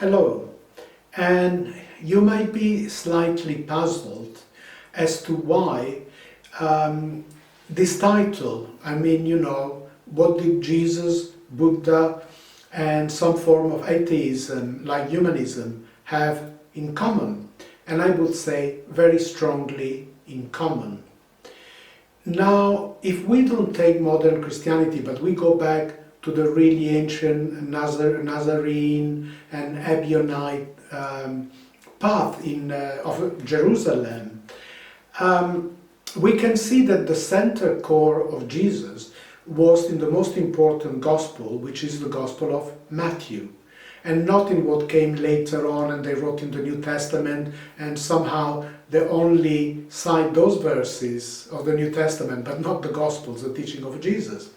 Hello, and you might be slightly puzzled as to why this title. What did Jesus, Buddha, and some form of atheism, like humanism, have in common? And I would say very strongly in common. Now, if we don't take modern Christianity, but we go back to the really ancient Nazarene and Ebionite path of Jerusalem, we can see that the center core of Jesus was in the most important gospel, which is the Gospel of Matthew, and not in what came later on and they wrote in the New Testament, and somehow they only cite those verses of the New Testament, but not the Gospels, the teaching of Jesus.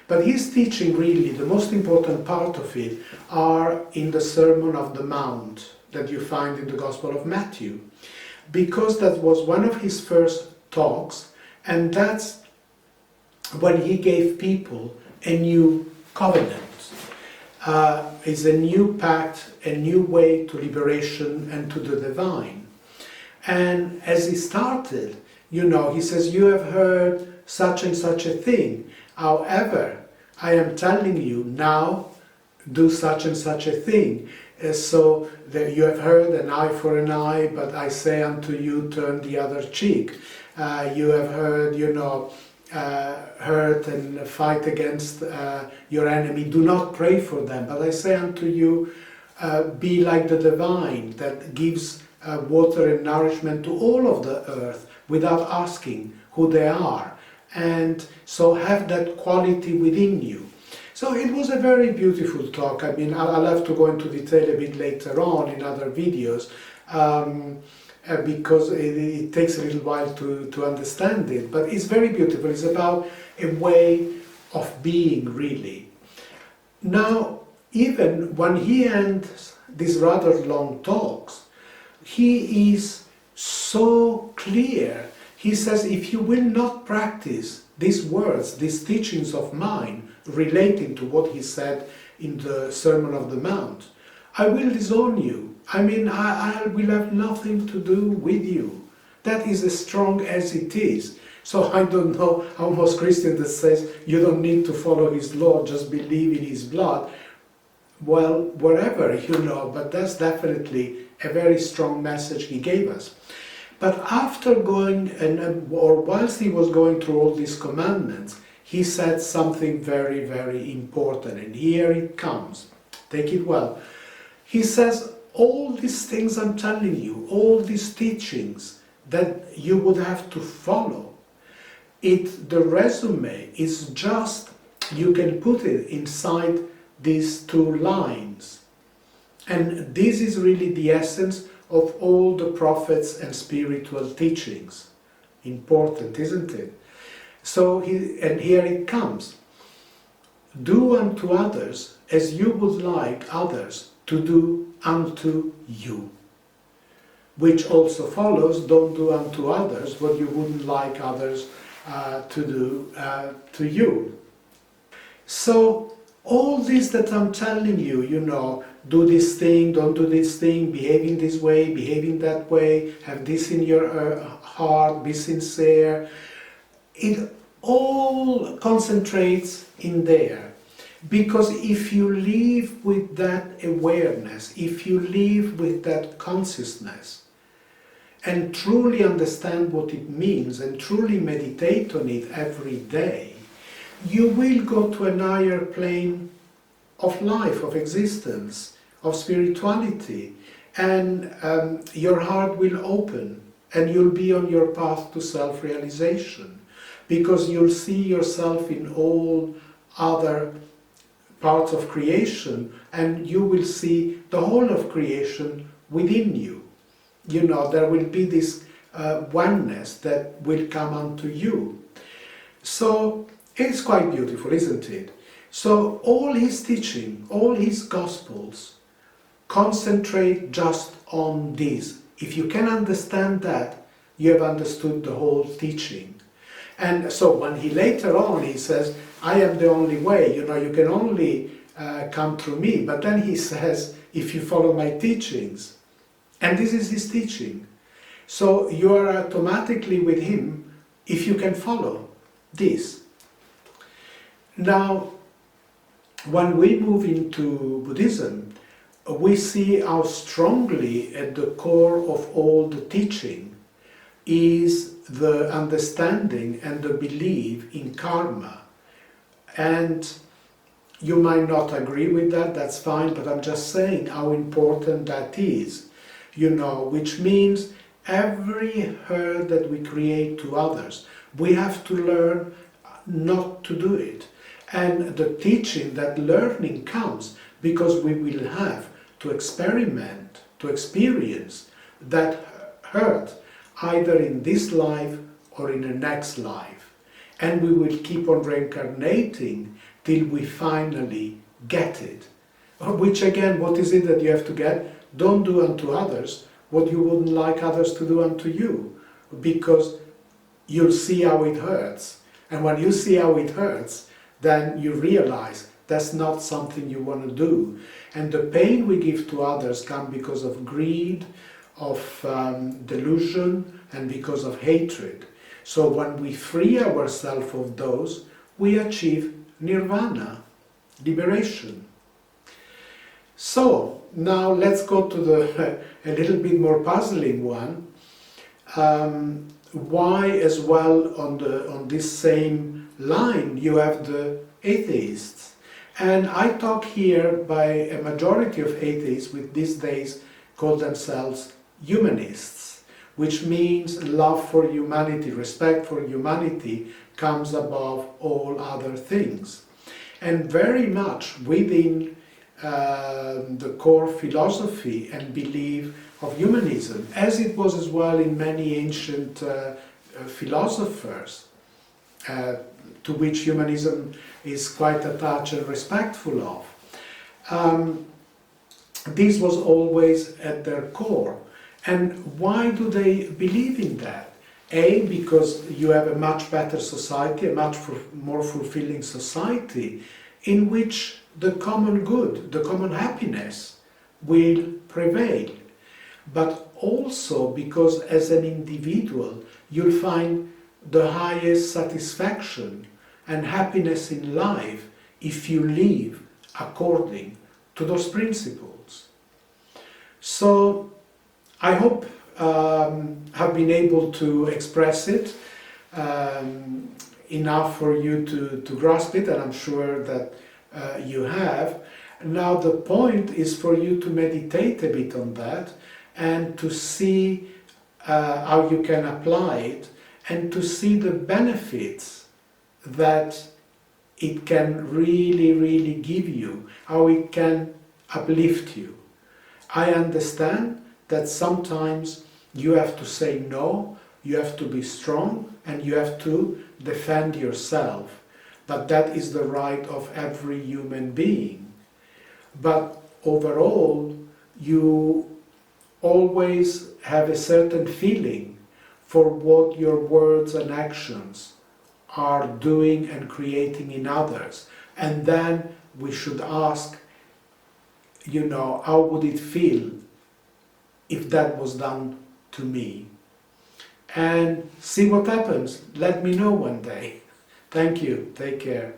But his teaching, really, the most important part of it, are in the Sermon of the Mount that you find in the Gospel of Matthew. Because that was one of his first talks, and that's when he gave people a new covenant. It's a new pact, a new way to liberation and to the divine. And as he started, he says, you have heard such and such a thing. However, I am telling you now, do such and such a thing. So that you have heard an eye for an eye, but I say unto you, turn the other cheek. You have heard, hurt and fight against your enemy. Do not pray for them. But I say unto you, be like the divine that gives water and nourishment to all of the earth without asking who they are. And so have that quality within you. So it was a very beautiful talk. I'll have to go into detail a bit later on in other videos because it takes a little while to understand it. But it's very beautiful. It's about a way of being, really. Now, even when he ends these rather long talks, he is so clear. He says, if you will not practice these words, these teachings of mine, relating to what he said in the Sermon of the Mount, I will disown you. I will have nothing to do with you. That is as strong as it is. So I don't know how most Christians that says you don't need to follow his law, just believe in his blood. Well, whatever, but that's definitely a very strong message he gave us. But after going, or whilst he was going through all these commandments, he said something very, very important. And here it comes. Take it well. He says, all these things I'm telling you, all these teachings that you would have to follow, the resume is just, you can put it inside these two lines. And this is really the essence of all the prophets and spiritual teachings. Important, isn't it? So, and here it comes. Do unto others as you would like others to do unto you. Which also follows, don't do unto others what you wouldn't like others to do to you. So, all this that I'm telling you, do this thing, don't do this thing, behaving this way, behaving that way, have this in your heart, be sincere. It all concentrates in there. Because if you live with that awareness, if you live with that consciousness, and truly understand what it means, and truly meditate on it every day, you will go to an higher plane of life, of existence, of spirituality, and your heart will open, and you'll be on your path to self-realization, because you'll see yourself in all other parts of creation, and you will see the whole of creation within you. There will be this oneness that will come unto you. So it's quite beautiful, isn't it? So all his teaching, all his Gospels concentrate just on this. If you can understand that, you have understood the whole teaching. And so when he later on, he says, I am the only way, you can only come through me. But then he says, if you follow my teachings, and this is his teaching. So you are automatically with him if you can follow this. Now, when we move into Buddhism, we see how strongly at the core of all the teaching is the understanding and the belief in karma. And you might not agree with that, that's fine, but I'm just saying how important that is. Which means every hurt that we create to others, we have to learn not to do it. And the teaching, that learning comes because we will have to experiment, to experience that hurt, either in this life or in the next life. And we will keep on reincarnating till we finally get it. Which again, what is it that you have to get? Don't do unto others what you wouldn't like others to do unto you, because you'll see how it hurts. And when you see how it hurts, then you realize that's not something you want to do. And the pain we give to others comes because of greed, of delusion, and because of hatred. So when we free ourselves of those, we achieve nirvana, liberation. So now let's go to the a little bit more puzzling one. Why, as well, on this same line, you have the atheists? And I talk here by a majority of atheists, which these days call themselves humanists, which means love for humanity, respect for humanity comes above all other things. And very much within the core philosophy and belief of humanism, as it was as well in many ancient philosophers, to which humanism is quite attached and respectful of. This was always at their core. And why do they believe in that? A, because you have a much better society, a much more fulfilling society, in which the common good, the common happiness will prevail. But also because as an individual you'll find the highest satisfaction and happiness in life if you live according to those principles. So I hope have been able to express it enough for you to grasp it, and I'm sure that you have. Now the point is for you to meditate a bit on that and to see how you can apply it and to see the benefits that it can really, really give you, how it can uplift you. I understand that sometimes you have to say no, you have to be strong, and you have to defend yourself. But that is the right of every human being. But overall, you always have a certain feeling for what your words and actions are doing and creating in others. And then we should ask, how would it feel if that was done to me? And see what happens. Let me know one day. Thank you. Take care.